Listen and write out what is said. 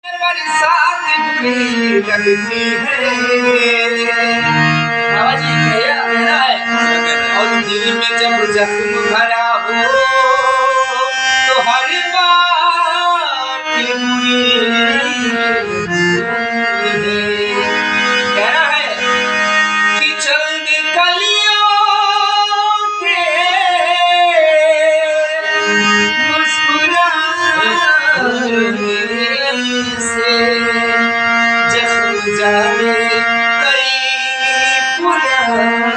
बरसात बुरी लगती है। बाबा जी कहना है और दिल में जब जख्म भरा हो तो हर बात बुरी लगती है। कहना है कि चंद कलियों के से जख्म जाने कई पुराने